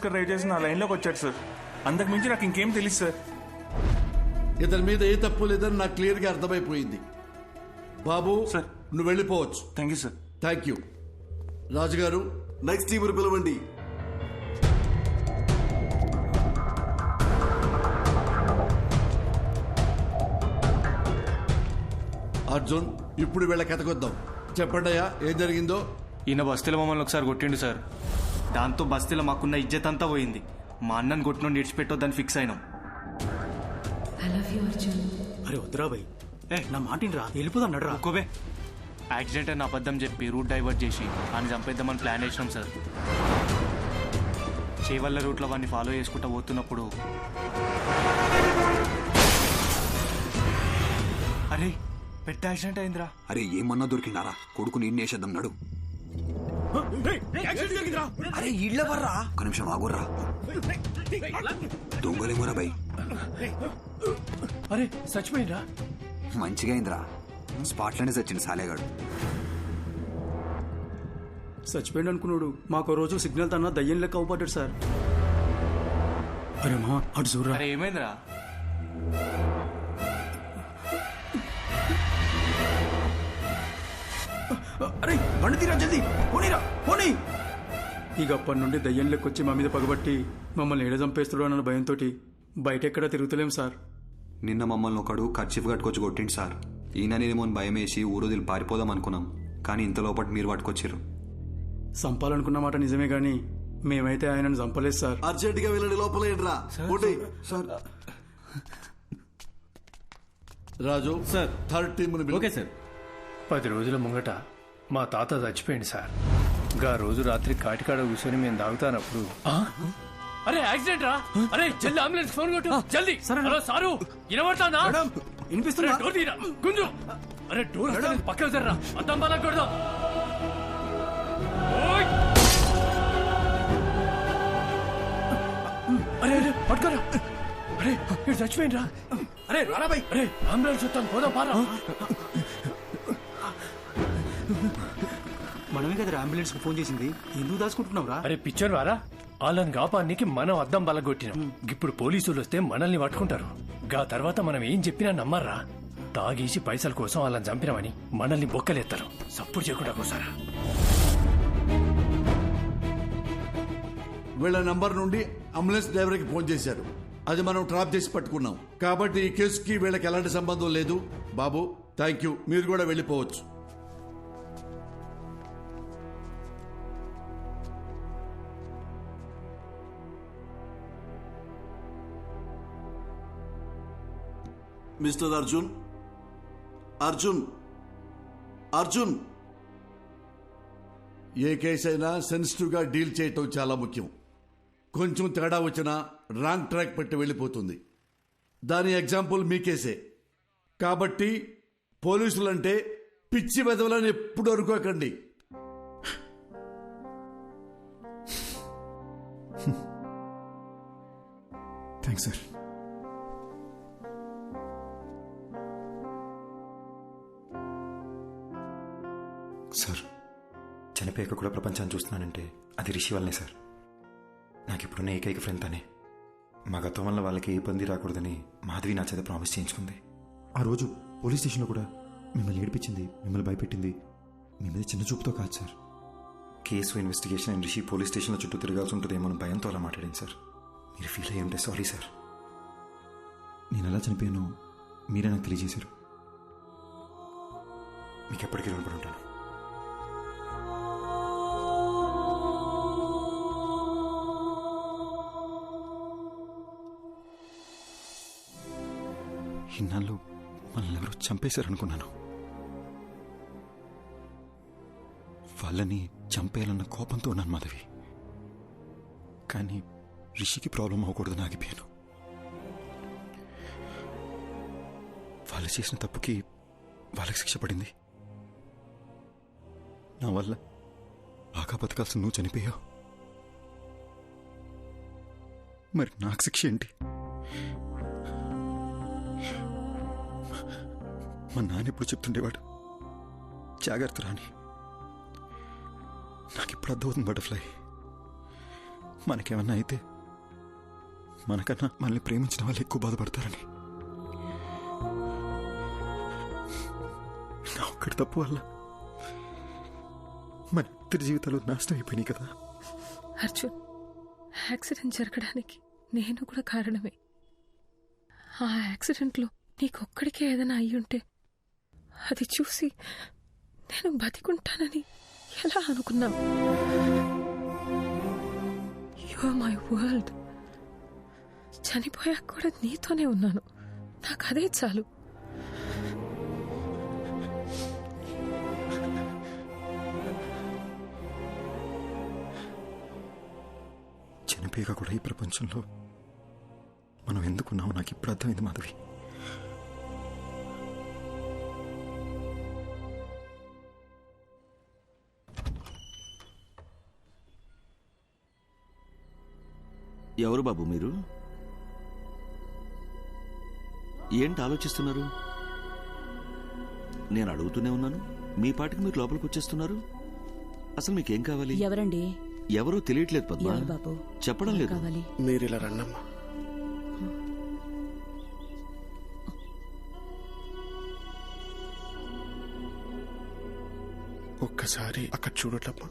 Drive చేసి నా లైన్లోకి వచ్చాడు సార్. అంతకు మించి నాకు ఇంకేం తెలియదు సార్. ఇతని మీద ఏ తప్పు లేదని నాకు క్లియర్గా అర్థమైపోయింది. బాబు సార్, నువ్వు వెళ్ళిపోవచ్చు. Thank you sir. Thank you. రాజుగారు నెక్స్ట్ టీం పిలవండి. అర్జున్, ఇప్పుడు వీళ్ళ కథకొద్దాం. చెప్పండి అయ్యా, ఏం జరిగిందో. ఈయన బస్తీలో మమ్మల్ని ఒకసారి కొట్టిండు సార్. దాంతో బస్తీలో మాకున్న ఇజ్జత్ అంతా పోయింది. మా అన్నని కొట్టిన ఇడిచిపెట్టొద్దని ఫిక్స్ అయినాం. అరే వద్దురా భయ్, నా మాటిని రా, వెళ్ళిపోదాం నడరా. ఒక్కోబే యాక్సిడెంట్ అని అబద్ధం చెప్పి రూట్ డైవర్ట్ చేసి ఆయన చంపేద్దామని ప్లాన్ వేసినాం సార్. చేవల్ల రూట్లో వాడిని ఫాలో చేసుకుంటూ పోతున్నప్పుడు అరే పెద్ద యాక్సిడెంట్ అయిందిరా. అరే ఏమన్నా దొరికినారా? కొడుకుని నేసేద్దాం నడు. అరే ఇళ్ళ వర్రా, ఒక నిమిషం ఆగుర్రా. దొంగలేమోరా భయ్. అరే చచ్చిపోయిందా? మంచిగా అయిందిరా, స్పాట్లోనే చచ్చింది సాలేగాడు. చచ్చిపోయింది అనుకున్నాడు. మాకు రోజు సిగ్నల్ తన దయ్యం లెక్క అవుపడ్డాడు సార్. అరే మా అటు చూడరా. అరే ఏమైందిరా? అరే బండి తీరా, జల్దీ పోనీరా, పోనీ. ఇక అప్పటి నుండి దయ్యం లెక్కొచ్చి మా మీద పగబట్టి మమ్మల్ని ఏడ చంపేస్తాడు అన్న భయంతో బయట ఎక్కడా తిరుగుతలేం సార్. నిన్న మమ్మల్ని ఒకడు కర్చీఫ్ కట్టుకొచ్చి కొట్టిండు సార్. ఈయననేమో భయం వేసి ఊరోదిలు పారిపోదాం అనుకున్నాం, కానీ ఇంత లోపల మీరు పట్టుకొచ్చారు. చంపాలనుకున్న మాట నిజమే గాని మేమైతే ఆయనను చంపలేదు సార్. అర్జెంట్ గా వెళ్ళండి, లోపల Raju sir, third team. Okay sir. 10 రోజుల ముంగట మా తాత చచ్చిపోయింది సార్. గా రోజు రాత్రి కాటికాడ కూర్చొని మేము తాగుతానప్పుడు అరే యాక్సిడెంట్ రా. అరే జల్ది అంబులెన్స్ ఫోన్ కొట్టు, జల్ది. హలో సారు, వినబడతానా? వినిపిస్తున్నా. డోర్ తీరా, గుంజు. అరే డోర్ పక్కన జర్రా, అద్దం బాగా కొడదాం. అరే అరే పట్టుకోరా. అరే ఇక్కడ చచ్చిపోయిండ్రా. అరే రారాబాయ్, అరే అంబులెన్స్ వస్తాను, పోదాం పారా. మనమే కదా అంబులెన్స్ కు ఫోన్ చేసింది, ఎందుకు దాచుకుంటున్నాం రా? అరే పిక్చర్ వారా, వాళ్ళని కాపానికి మనం అద్దం బలగొట్టినాం. ఇప్పుడు పోలీసులు వస్తే మనల్ని పట్టుకుంటారు. గా తర్వాత మనం ఏం చెప్పినా నమ్మర్రా. తాగేసి పైసల కోసం వాళ్ళని చంపినామని మనల్ని బొక్కలేస్తారు. సప్పుడు చేయకుండా కోసారా. వీళ్ళ నంబర్ నుండి అంబులెన్స్ డ్రైవర్కి ఫోన్ చేశారు. అది మనం ట్రాప్ చేసి పట్టుకున్నాం. కాబట్టి ఈ కేసుకి వీళ్ళకి ఎలాంటి సంబంధం లేదు. బాబు థ్యాంక్ యూ, మీరు కూడా వెళ్ళిపోవచ్చు. మిస్టర్ అర్జున్, అర్జున్, అర్జున్. ఏ కేసు అయినా సెన్సిటివ్ గా డీల్ చేయటం చాలా ముఖ్యం. కొంచెం తేడా వచ్చినా రాంగ్ ట్రాక్ పెట్టి వెళ్ళిపోతుంది. దాని ఎగ్జాంపుల్ మీ కేసే. కాబట్టి పోలీసులంటే పిచ్చి వెదవలని ఎప్పుడు అనుకోకండి. Thanks sir. సార్, చనిపోయాక కూడా ప్రపంచాన్ని చూస్తున్నానంటే అది రిషి వల్లనే సార్. నాకు ఇప్పుడున్న ఏకైక ఫ్రెండ్ తనే. మా గతం వల్ల వాళ్ళకి ఏ ఇబ్బంది రాకూడదని మాధవి నా చేత ప్రామిస్ చేయించుకుంది. ఆ రోజు పోలీస్ స్టేషన్లో కూడా మిమ్మల్ని ఏడిపించింది, మిమ్మల్ని భయపెట్టింది మీ మీద చిన్న చూపుతో కాదు sir. Case investigation and Rishi police స్టేషన్లో చుట్టూ తిరగాల్సి ఉంటుందేమో భయంతో అలా మాట్లాడింది సార్. మీరు ఫీల్ అయ్యి ఉంటే సారీ సార్. నేను ఎలా చనిపోయానో మీరే నాకు తెలియజేశారు. మీకు ఎప్పటికీ రుణపడి ఉంటాను. ఇన్నాళ్ళు మనల్ని ఎవరో చంపేశారనుకున్నాను. వాళ్ళని చంపేయాలన్న కోపంతో ఉన్నాను మాధవి. కానీ రిషికి ప్రాబ్లం అవ్వకూడదని ఆగిపోయాను. వాళ్ళు చేసిన తప్పుకి వాళ్ళకి శిక్ష పడింది. నా వల్ల బాగా బతకాల్సిన నువ్వు చనిపోయావు. మరి నాకు శిక్ష ఏంటి? మా నాన్న ఎప్పుడు చెప్తుండేవాడు, జాగ్రత్త రాని. నాకు ఇప్పుడు అర్థమవుతుంది బటర్ఫ్లై. మనకేమన్నా అయితే మనకన్నా మనల్ని ప్రేమించిన వాళ్ళు ఎక్కువ బాధపడతారని. నా ఒక్కడి తప్పు వల్ల మన ఇద్దరి జీవితాలు నాశనం అయిపోయినాయి కదా. అర్జున్, యాక్సిడెంట్ జరగడానికి నేను కూడా కారణమే. ఆ యాక్సిడెంట్లో నీకొక్కడికే ఏదైనా అయ్యుంటే అది చూసి నేను బతికుంటానని ఎలా అనుకున్నావు? You are my world. చనిపోయాక కూడా నీతోనే ఉన్నాను. నాకు అదే చాలు. చనిపోయాక కూడా ఈ ప్రపంచంలో మనం ఎందుకున్నామో నాకు ఇప్పుడు అర్థమైంది మాధవి. ఎవరు బాబు మీరు? ఏంటి ఆలోచిస్తున్నారు? నేను అడుగుతూనే ఉన్నాను, మీ పాటికి మీరు లోపలికి వచ్చేస్తున్నారు. అసలు మీకేం కావాలి? ఎవరండి? ఎవరో తెలియట్లేదు పద్మ. బాబు చెప్పడం లేదు. మీరు ఇలా రండమ్మా. ఒక్కసారి అక్కడ చూడట్లమ్మా.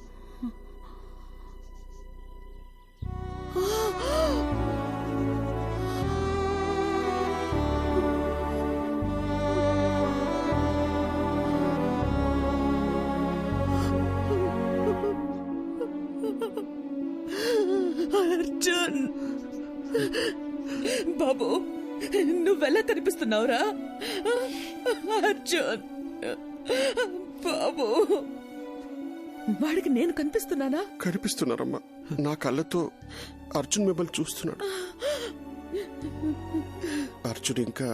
అర్జున్ బాబు, నువ్వెలా కనిపిస్తున్నావురా? అర్జున్ బాబు, వాడికి నేను కనిపిస్తున్నానా? కనిపిస్తున్నారమ్మా. నా కళ్ళతో అర్జున్ మిమ్మల్ని చూస్తున్నాడు. అర్జున్ ఇంకా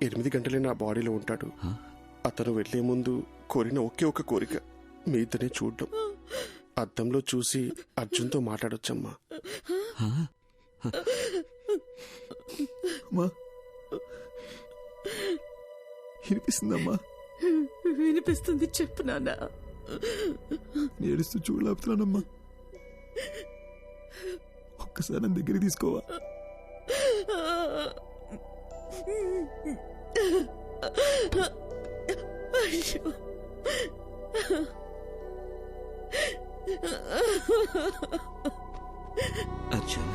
8 గంటలే నా బాడీలో ఉంటాడు. అతను వెళ్లే ముందు కోరిన ఒకే ఒక కోరిక మీ ఇద్దరిని చూడడం. అద్దంలో చూసి అర్జున్తో మాట్లాడొచ్చమ్మా. వినిపిస్తుందమ్మా? వినిపిస్తుంది, చెప్పు నాన్న. ఏడుస్తూ చూడలేపుతున్నానమ్మా. ఒక్కసారి నా దగ్గర తీసుకోవా? అయ్యో, అర్జున్,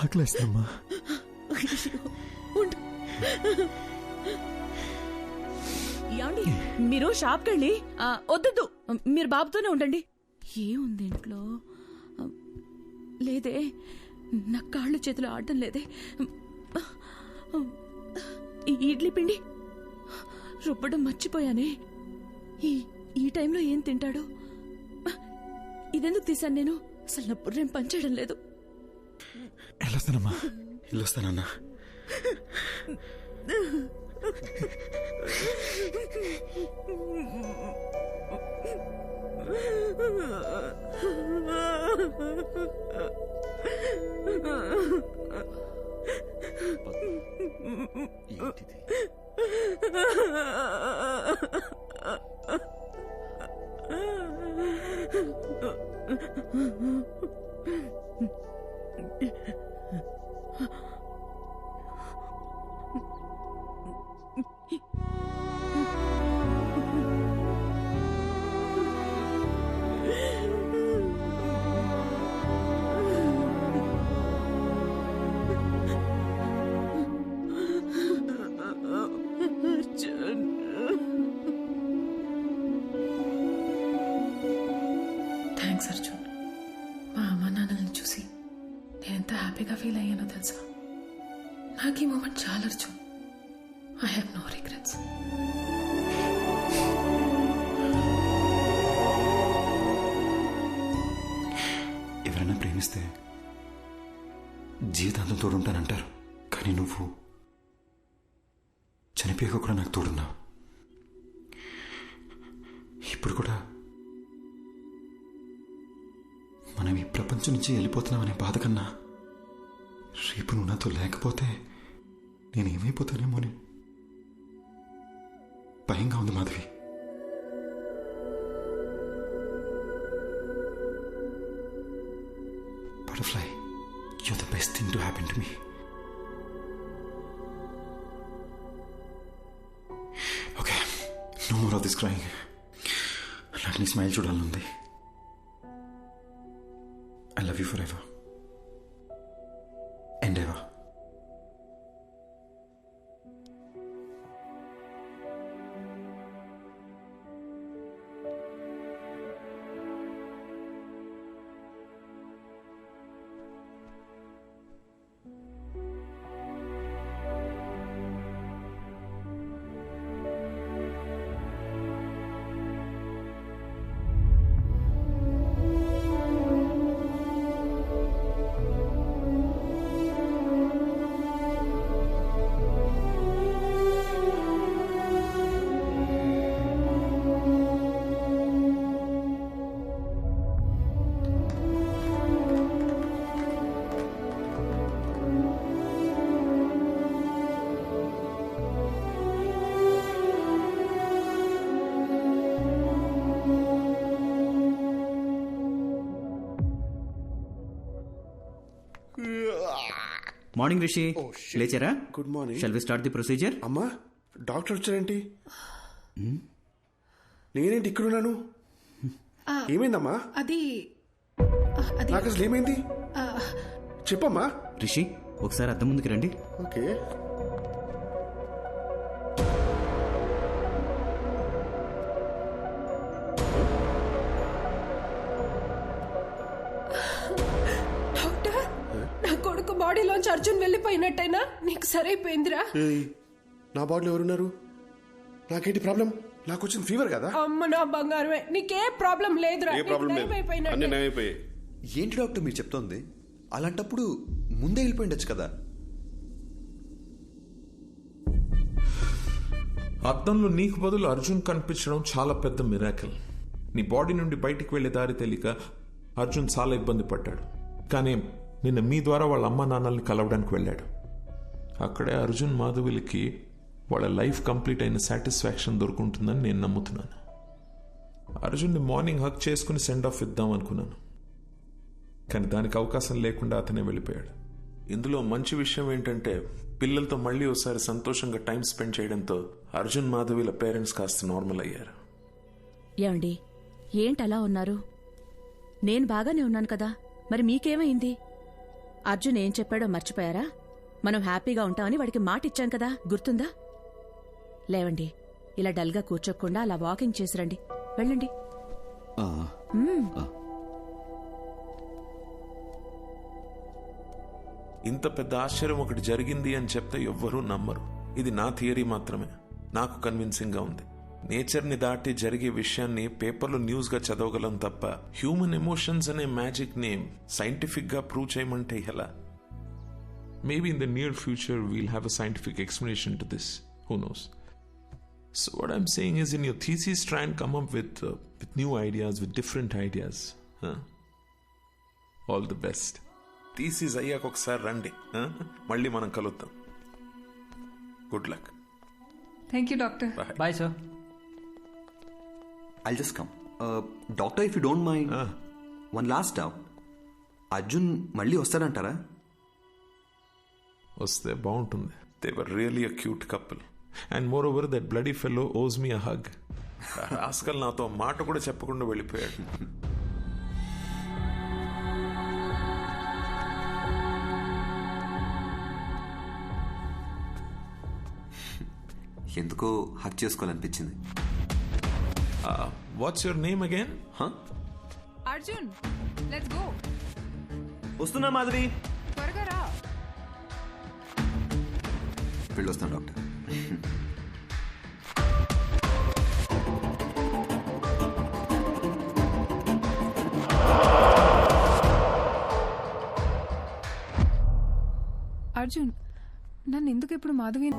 ఆకలేస్తుందమ్మా. ఏమండి, మీరు షాప్కి వెళ్ళి వద్దు, మీరు బాబుతోనే ఉండండి. ఏముంది ఇంట్లో? లేదే, నా కాళ్ళు చేతులు ఆడటం లేదే. ఈ ఇడ్లీ పిండి రుబ్బడం మర్చిపోయానే. ఈ టైంలో ఏం తింటాడు? ఇదెందుకు తీశాను నేను? అసలు నా బుర్రేం పనిచేయడం లేదు. వెళ్ళొస్తానమ్మా, వెళ్ళొస్తానన్నా. ఏంటిది? థ్యాంక్స్ అర్జున్. మా అమ్మ నాన్నల్ని చూసి నేను ఎంత హ్యాపీగా ఫీల్ అయ్యానో తెలుసా? నాకు ఈ మూమెంట్ చాలా Arjun. I have no regrets. ఎవరైనా ప్రేమిస్తే జీవితాంతం తోడుంటానంటారు, కానీ నువ్వు చనిపోయాక కూడా నాకు తోడున్నావు. ఇప్పుడు కూడా మనం ఈ ప్రపంచం నుంచి వెళ్ళిపోతున్నామనే బాధ కన్నా రేపు నువ్వు నాతో లేకపోతే నేనేమైపోతానేమో అని భయంగా ఉంది Madhavi. Butterfly, you're the best thing to happen to me. Okay, no more of this crying. నాకు నీ స్మైల్ చూడాలనుంది. I love you forever. And ever. Morning Rishi, లేచారా? Good morning. Shall we start the procedure? అమ్మా, డాక్టర్ వచ్చారేంటి? నేనేంటి ఇక్కడున్నాను? ఏమైందమ్మా? అది నాకు అసలు ఏమైంది చెప్పమ్మా. రిషి, ఒకసారి అద్దం ముందుకు రండి. ఓకే. బాడీలోంచి అర్జున్ వెళ్ళిపోయినట్టయినా నీకు సరైపోయిందిరా. నా బాడీలో ఎవరున్నారు? నాకేంటి ప్రాబ్లం? నాకు వచ్చిన ఫీవర్ కదా. అమ్మ నా బంగారమే, నీకే ప్రాబ్లం లేదురా. ఏంటి డాక్టర్ మీరు చెప్తోంది? అలాంటప్పుడు ముందే వెళ్ళిపోయిండొచ్చు కదా. అద్దంలో నీకు బదులు అర్జున్ కనిపించడం చాలా పెద్ద మిరాకిల్. నీ బాడీ నుండి బయటికి వెళ్లే దారి తెలియక అర్జున్ చాలా ఇబ్బంది పడ్డాడు. కానీ నిన్న మీ ద్వారా వాళ్ళ అమ్మ నాన్నల్ని కలవడానికి వెళ్ళాడు. అక్కడే అర్జున్ మాధవిలకి వాళ్ళ లైఫ్ కంప్లీట్ అయిన సాటిస్ఫాక్షన్ దొరుకుంటుందని నేను నమ్ముతున్నాను. అర్జున్ని మార్నింగ్ హక్ చేసుకుని సెండ్ ఆఫ్ ఇద్దాం అనుకున్నాను, కానీ దానికి అవకాశం లేకుండా అతనే వెళ్ళిపోయాడు. ఇందులో మంచి విషయం ఏంటంటే పిల్లలతో మళ్ళీ ఒకసారి సంతోషంగా టైం స్పెండ్ చేయడంతో అర్జున్ మాధవిల పేరెంట్స్ కాస్త నార్మల్ అయ్యారు. ఏమండి, ఏంటలా ఉన్నారు? నేను బాగానే ఉన్నాను కదా, మరి మీకేమైంది? అర్జున్ ఏం చెప్పాడో మర్చిపోయారా? మనం హ్యాపీగా ఉంటామని వాడికి మాట ఇచ్చాం కదా, గుర్తుందా? లేవండి, ఇలా డల్గా కూర్చోకుండా అలా వాకింగ్ చేసిరండి. వెళ్ళండి. ఇంత పెద్ద ఆశ్చర్యం ఒకటి జరిగింది అని చెప్తే ఎవ్వరూ నమ్మరు. ఇది నా థియరీ మాత్రమే, నాకు కన్విన్సింగ్ గా ఉంది. నేచర్ని దాటి జరిగే విషయాన్ని పేపర్లో న్యూస్గా చదవగలం తప్ప హ్యూమన్ ఎమోషన్స్ అనే మ్యాజిక్ ని సైంటిఫిక్ గా ప్రూవ్ చేయమంటే ఎలా? Maybe in the near future we'll have a scientific explanation to this. Who knows? So what I'm saying is, in your thesis try and come up with new ideas, with different ideas. All the best. Thesis అయ్యాక ఒకసారి రండి, మళ్ళీ మనం కలుద్దాం. Good luck. Thank you doctor. Bye sir. I'll just come. Doctor, if you don't mind, one last doubt. Arjun మళ్ళీ వస్తాడంటారా? వస్తే బాగుంటుంది. They were really a cute couple. And moreover, that bloody fellow owes me a hug. Rascal నాతో మాట కూడా చెప్పకుండా వెళ్ళిపోయాడు. ఎందుకో hug చేసుకోవాలనిపించింది. What's your name again? Arjun, let's go. వస్తున్నా మాధవి. త్వరగా రా. వెళ్ళొస్తాను డాక్టర్. అర్జున్ నన్ను ఎందుకు ఇప్పుడు మాధవి